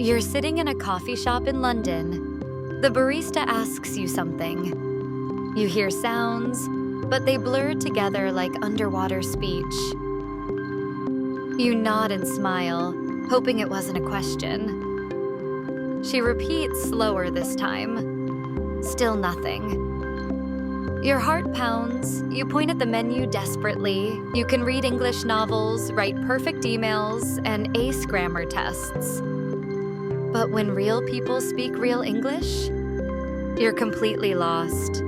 You're sitting in a coffee shop in London. The barista asks you something. You hear sounds, but they blur together like underwater speech. You nod and smile, hoping it wasn't a question. She repeats slower this time. Still nothing. Your heart pounds, you point at the menu desperately. You can read English novels, write perfect emails, and ace grammar tests. But when real people speak real English, you're completely lost.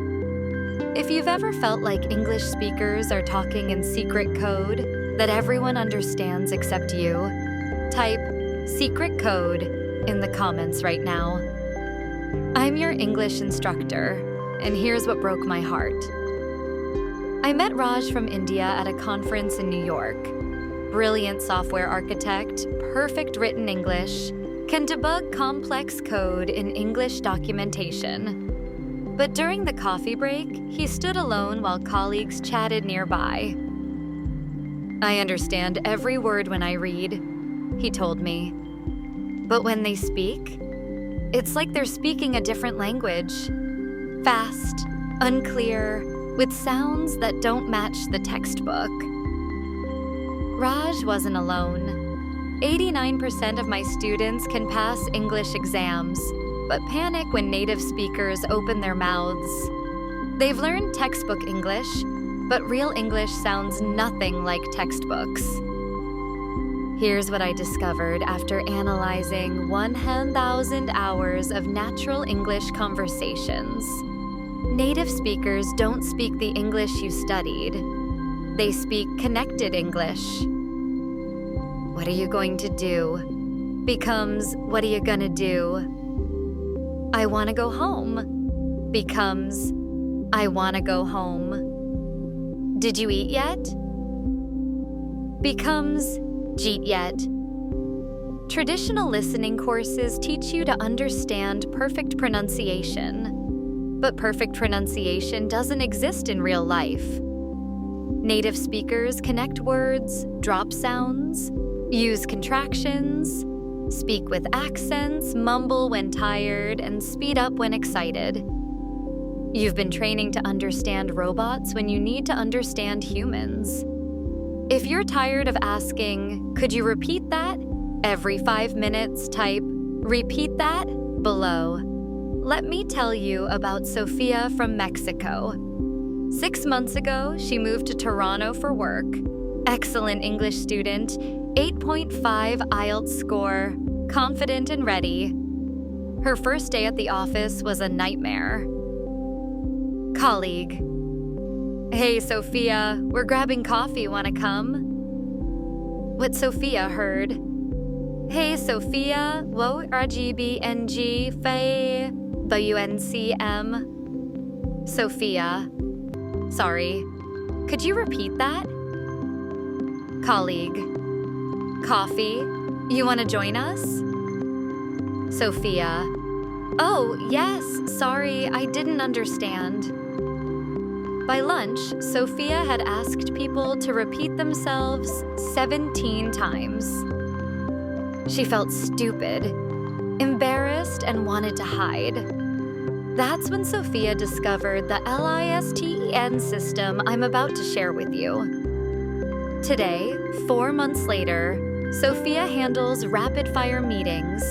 If you've ever felt like English speakers are talking in secret code that everyone understands except you, type secret code in the comments right now. I'm your English instructor, and here's what broke my heart. I met Raj from India at a conference in New York. Brilliant software architect, perfect written English, can debug complex code in English documentation. But during the coffee break, he stood alone while colleagues chatted nearby. I understand every word when I read, he told me. But when they speak, it's like they're speaking a different language. Fast, unclear, with sounds that don't match the textbook. Raj wasn't alone. 89% of my students can pass English exams, but panic when native speakers open their mouths. They've learned textbook English, but real English sounds nothing like textbooks. Here's what I discovered after analyzing 1,000 hours of natural English conversations. Native speakers don't speak the English you studied. They speak connected English. What are you going to do? Becomes, what are you gonna do? I wanna go home. Becomes, I wanna go home. Did you eat yet? Becomes, jeet yet. Traditional listening courses teach you to understand perfect pronunciation. But perfect pronunciation doesn't exist in real life. Native speakers connect words, drop sounds, use contractions, speak with accents, mumble when tired, and speed up when excited. You've been training to understand robots when you need to understand humans. If you're tired of asking, "Could you repeat that?" every 5 minutes, type, "Repeat that" below. Let me tell you about Sophia from Mexico. 6 months ago, she moved to Toronto for work. Excellent English student, 8.5 IELTS score, confident and ready. Her first day at the office was a nightmare. Colleague. Hey, Sophia, we're grabbing coffee, wanna come? What Sophia heard. Hey, Sophia, wo RGBNG Fei BUNCM. Sophia. Sorry, could you repeat that? Colleague. Coffee? You wanna join us? Sophia. Oh, yes, sorry, I didn't understand. By lunch, Sophia had asked people to repeat themselves 17 times. She felt stupid, embarrassed, and wanted to hide. That's when Sophia discovered the LISTEN system I'm about to share with you. Today, 4 months later, Sophia handles rapid-fire meetings,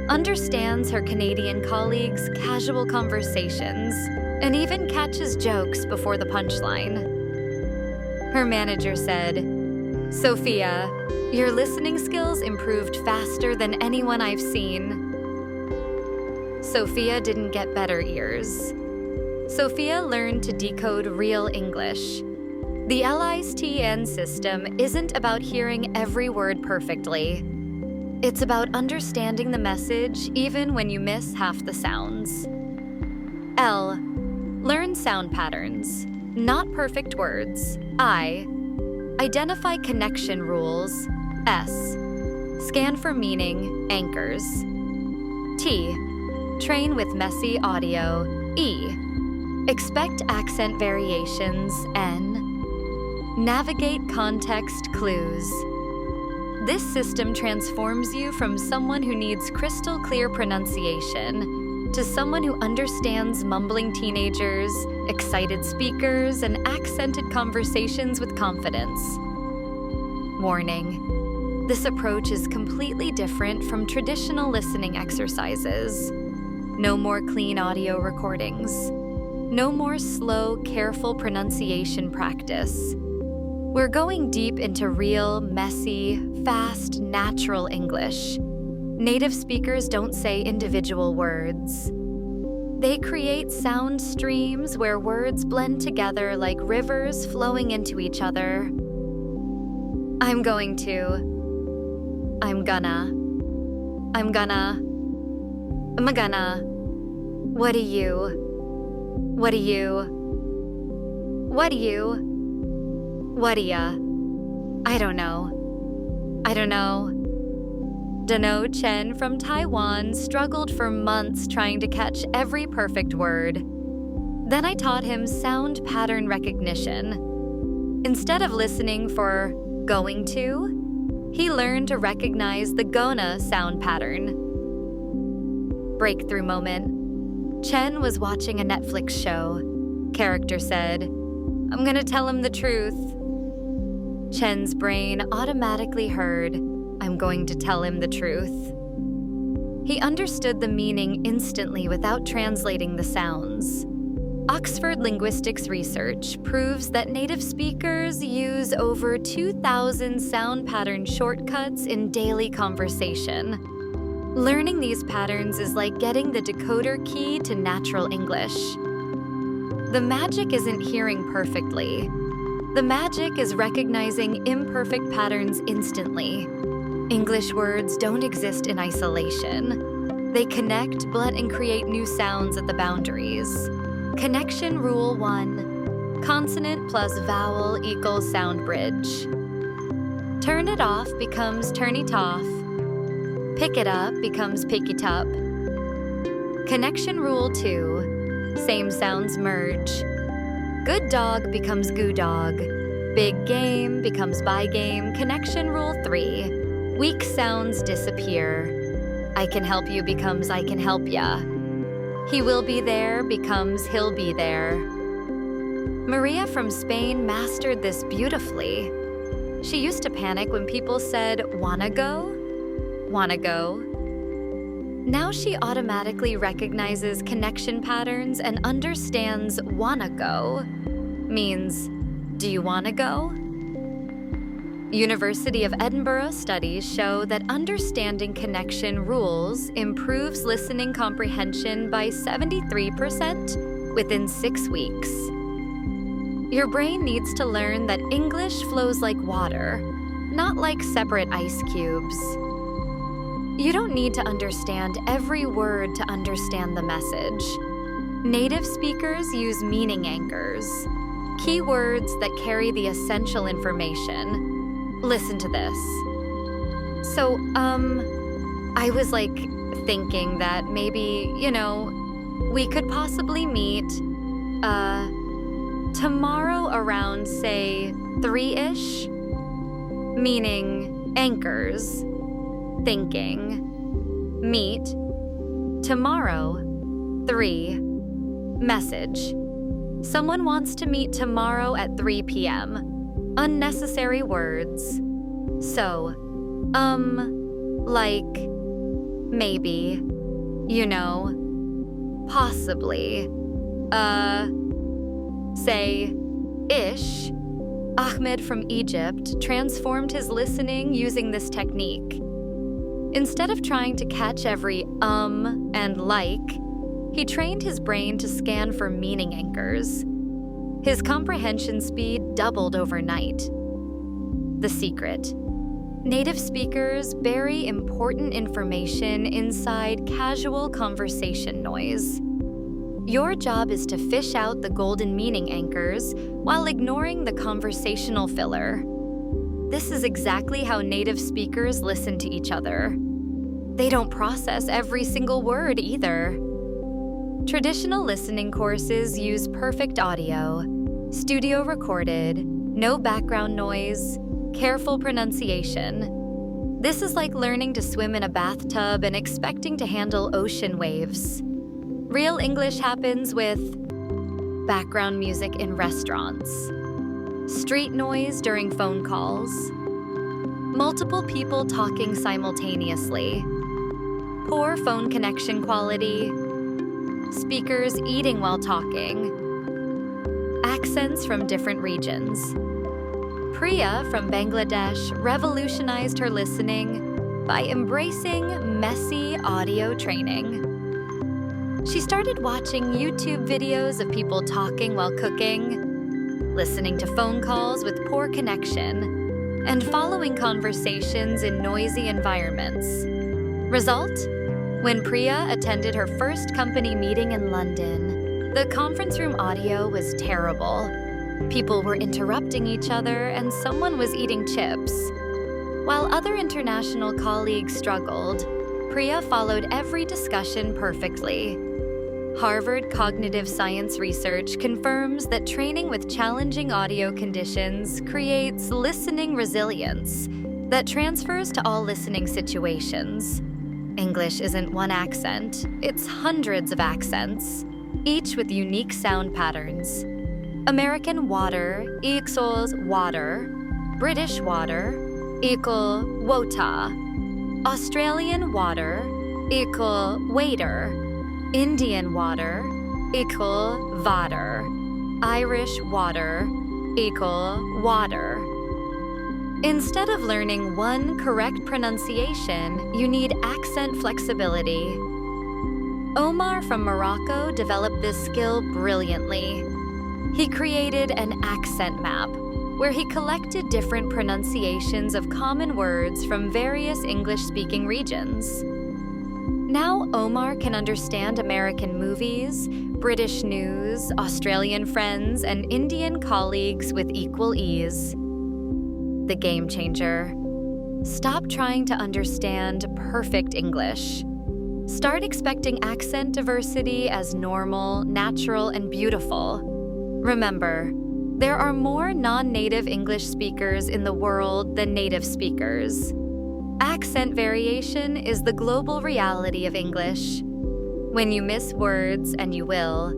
understands her Canadian colleagues' casual conversations, and even catches jokes before the punchline. Her manager said, "Sophia, your listening skills improved faster than anyone I've seen." Sophia didn't get better ears. Sophia learned to decode real English. The LISTEN system isn't about hearing every word perfectly. It's about understanding the message even when you miss half the sounds. L. Learn sound patterns, not perfect words. I. Identify connection rules. S. Scan for meaning, anchors. T. Train with messy audio. E. Expect accent variations. N. Navigate context clues. This system transforms you from someone who needs crystal clear pronunciation to someone who understands mumbling teenagers, excited speakers, and accented conversations with confidence. Warning: this approach is completely different from traditional listening exercises. No more clean audio recordings. No more slow, careful pronunciation practice. We're going deep into real, messy, fast, natural English. Native speakers don't say individual words. They create sound streams where words blend together like rivers flowing into each other. I'm gonna. What do ya? I don't know. Dunno Chen from Taiwan struggled for months trying to catch every perfect word. Then I taught him sound pattern recognition. Instead of listening for going to, he learned to recognize the gonna sound pattern. Breakthrough moment. Chen was watching a Netflix show. Character said, "I'm gonna tell him the truth." Chen's brain automatically heard, "I'm going to tell him the truth." He understood the meaning instantly without translating the sounds. Oxford linguistics research proves that native speakers use over 2,000 sound pattern shortcuts in daily conversation. Learning these patterns is like getting the decoder key to natural English. The magic isn't hearing perfectly. The magic is recognizing imperfect patterns instantly. English words don't exist in isolation. They connect, blend, and create new sounds at the boundaries. Connection Rule 1. Consonant plus vowel equals sound bridge. Turn it off becomes turn it off. Pick it up becomes pick it up. Connection Rule 2. Same sounds merge. Good dog becomes goo dog. Big game becomes by game. Connection Rule 3. Weak sounds disappear. I can help you becomes I can help ya. He will be there becomes he'll be there. Maria from Spain mastered this beautifully. She used to panic when people said, "Wanna go?" Wanna go? Now she automatically recognizes connection patterns and understands wanna go means, do you wanna go? University of Edinburgh studies show that understanding connection rules improves listening comprehension by 73% within 6 weeks. Your brain needs to learn that English flows like water, not like separate ice cubes. You don't need to understand every word to understand the message. Native speakers use meaning anchors, keywords that carry the essential information. Listen to this. So, I was thinking that maybe, we could possibly meet, tomorrow around, say, 3-ish? Meaning anchors. Thinking. Meet. Tomorrow. 3. Message. Someone wants to meet tomorrow at 3 p.m. Unnecessary words. So, maybe, possibly, say, ish. Ahmed from Egypt transformed his listening using this technique. Instead of trying to catch every and he trained his brain to scan for meaning anchors. His comprehension speed doubled overnight. The secret. Native speakers bury important information inside casual conversation noise. Your job is to fish out the golden meaning anchors while ignoring the conversational filler. This is exactly how native speakers listen to each other. They don't process every single word either. Traditional listening courses use perfect audio, studio recorded, no background noise, careful pronunciation. This is like learning to swim in a bathtub and expecting to handle ocean waves. Real English happens with background music in restaurants, street noise during phone calls, multiple people talking simultaneously, poor phone connection quality, speakers eating while talking, accents from different regions. Priya from Bangladesh revolutionized her listening by embracing messy audio training. She started watching YouTube videos of people talking while cooking, listening to phone calls with poor connection, and following conversations in noisy environments. Result? When Priya attended her first company meeting in London, the conference room audio was terrible. People were interrupting each other, and someone was eating chips. While other international colleagues struggled, Priya followed every discussion perfectly. Harvard Cognitive Science research confirms that training with challenging audio conditions creates listening resilience that transfers to all listening situations. English isn't one accent, it's hundreds of accents, each with unique sound patterns. American water equals water, British water equal wota, Australian water equal waiter, Indian water equal vater, Irish water equal water. Instead of learning one correct pronunciation, you need accent flexibility. Omar from Morocco developed this skill brilliantly. He created an accent map where he collected different pronunciations of common words from various English-speaking regions. Now Omar can understand American movies, British news, Australian friends, and Indian colleagues with equal ease. The game changer. Stop trying to understand perfect English. Start expecting accent diversity as normal, natural, and beautiful. Remember, there are more non-native English speakers in the world than native speakers. Accent variation is the global reality of English. When you miss words, and you will,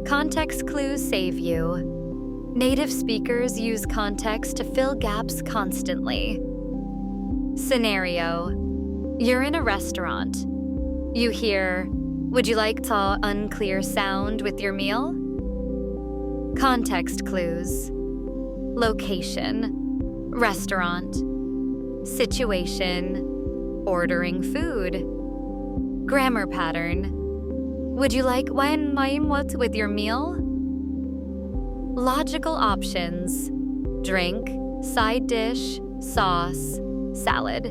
context clues save you. Native speakers use context to fill gaps constantly. Scenario: you're in a restaurant. You hear, "Would you like to unclear sound with your meal?" Context clues: location, restaurant, situation, ordering food. Grammar pattern: would you like wine with your meal? Logical options: drink, side dish, sauce, salad.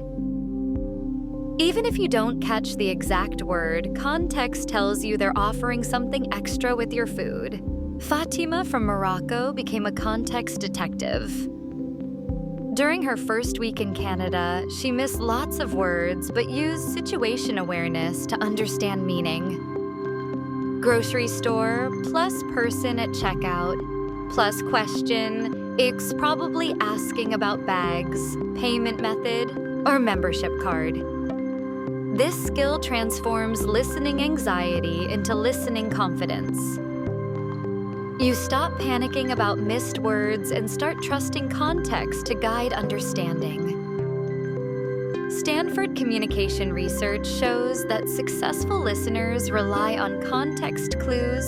Even if you don't catch the exact word, context tells you they're offering something extra with your food. Fatima from Morocco became a context detective. During her first week in Canada, she missed lots of words but used situation awareness to understand meaning. Grocery store plus person at checkout plus question, it's probably asking about bags, payment method, or membership card. This skill transforms listening anxiety into listening confidence. You stop panicking about missed words and start trusting context to guide understanding. Stanford communication research shows that successful listeners rely on context clues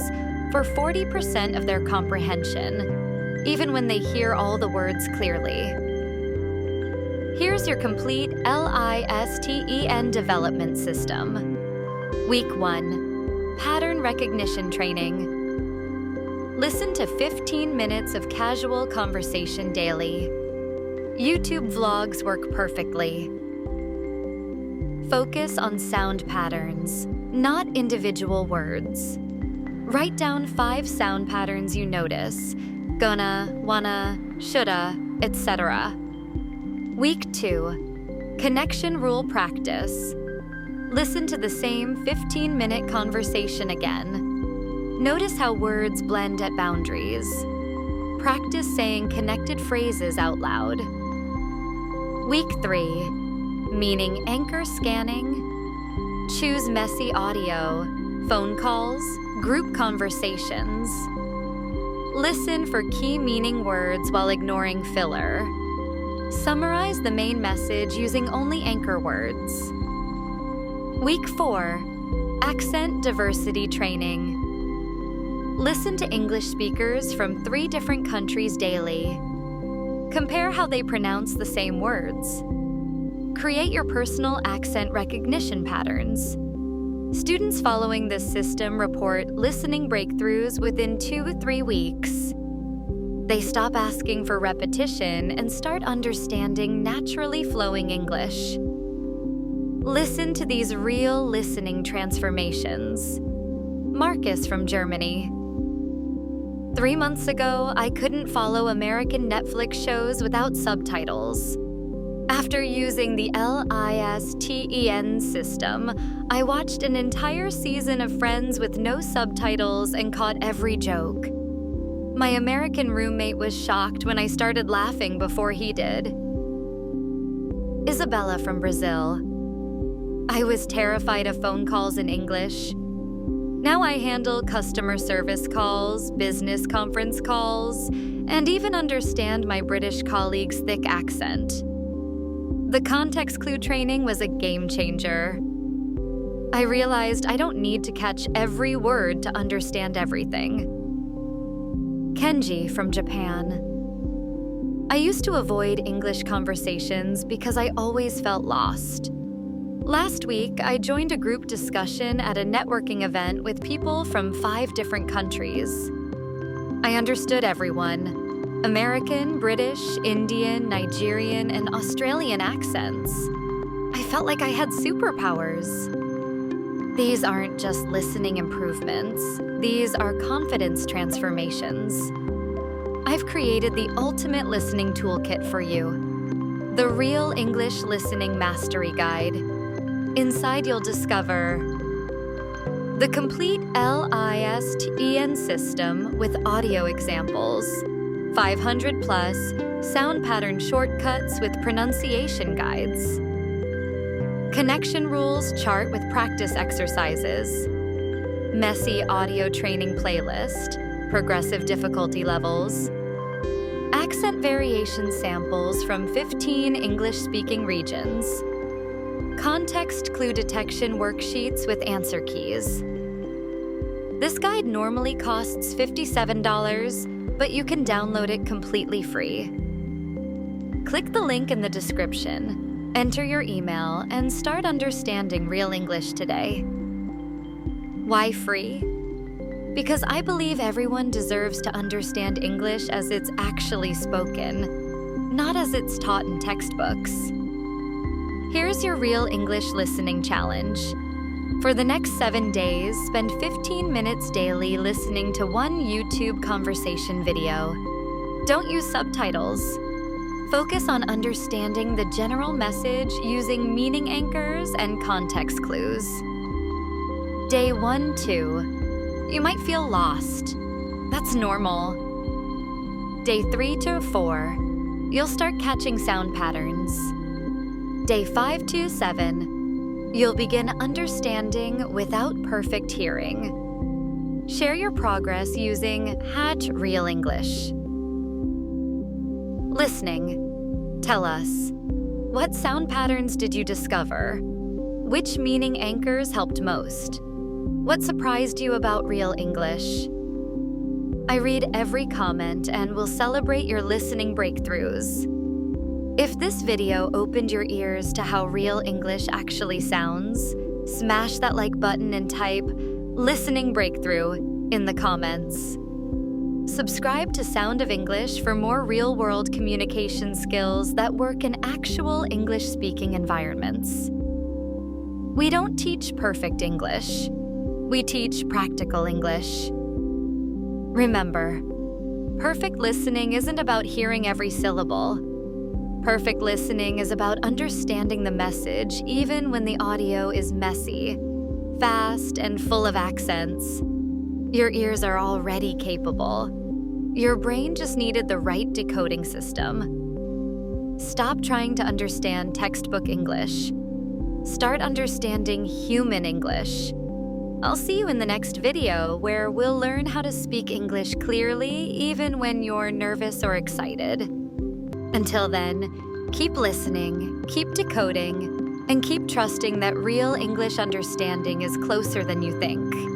for 40% of their comprehension, even when they hear all the words clearly. Here's your complete LISTEN development system. Week 1, Pattern Recognition Training. Listen to 15 minutes of casual conversation daily. YouTube vlogs work perfectly. Focus on sound patterns, not individual words. Write down 5 sound patterns you notice: gonna, wanna, shoulda, etc. Week 2, Connection Rule Practice. Listen to the same 15-minute conversation again. Notice how words blend at boundaries. Practice saying connected phrases out loud. Week 3, meaning anchor scanning. Choose messy audio, phone calls, group conversations. Listen for key meaning words while ignoring filler. Summarize the main message using only anchor words. Week 4, Accent Diversity Training. Listen to English speakers from 3 different countries daily. Compare how they pronounce the same words. Create your personal accent recognition patterns. Students following this system report listening breakthroughs within 2-3 weeks. They stop asking for repetition and start understanding naturally flowing English. Listen to these real listening transformations. Marcus from Germany. 3 months ago, I couldn't follow American Netflix shows without subtitles. After using the LISTEN system, I watched an entire season of Friends with no subtitles and caught every joke. My American roommate was shocked when I started laughing before he did. Isabella from Brazil. I was terrified of phone calls in English. Now I handle customer service calls, business conference calls, and even understand my British colleague's thick accent. The context clue training was a game changer. I realized I don't need to catch every word to understand everything. Kenji from Japan. I used to avoid English conversations because I always felt lost. Last week, I joined a group discussion at a networking event with people from 5 different countries. I understood everyone: American, British, Indian, Nigerian, and Australian accents. I felt like I had superpowers. These aren't just listening improvements. These are confidence transformations. I've created the ultimate listening toolkit for you, the Real English Listening Mastery Guide. Inside, you'll discover the complete LISTEN system with audio examples, 500 plus sound pattern shortcuts with pronunciation guides, connection rules chart with practice exercises, messy audio training playlist, progressive difficulty levels, accent variation samples from 15 English-speaking regions, context clue detection worksheets with answer keys. This guide normally costs $57, but you can download it completely free. Click the link in the description, enter your email, and start understanding real English today. Why free? Because I believe everyone deserves to understand English as it's actually spoken, not as it's taught in textbooks. Here's your Real English Listening Challenge. For the next 7 days, spend 15 minutes daily listening to one YouTube conversation video. Don't use subtitles. Focus on understanding the general message using meaning anchors and context clues. Day 1-2. You might feel lost. That's normal. Day 3-4. You'll start catching sound patterns. Day 5-7, you'll begin understanding without perfect hearing. Share your progress using #RealEnglish. Listening. Tell us, what sound patterns did you discover? Which meaning anchors helped most? What surprised you about Real English? I read every comment and will celebrate your listening breakthroughs. If this video opened your ears to how Real English actually sounds, smash that like button and type "listening breakthrough" in the comments. Subscribe to Sound of English for more real-world communication skills that work in actual English-speaking environments. We don't teach perfect English. We teach practical English. Remember, perfect listening isn't about hearing every syllable. Perfect listening is about understanding the message even when the audio is messy, fast, and full of accents. Your ears are already capable. Your brain just needed the right decoding system. Stop trying to understand textbook English. Start understanding human English. I'll see you in the next video where we'll learn how to speak English clearly even when you're nervous or excited. Until then, keep listening, keep decoding, and keep trusting that real English understanding is closer than you think.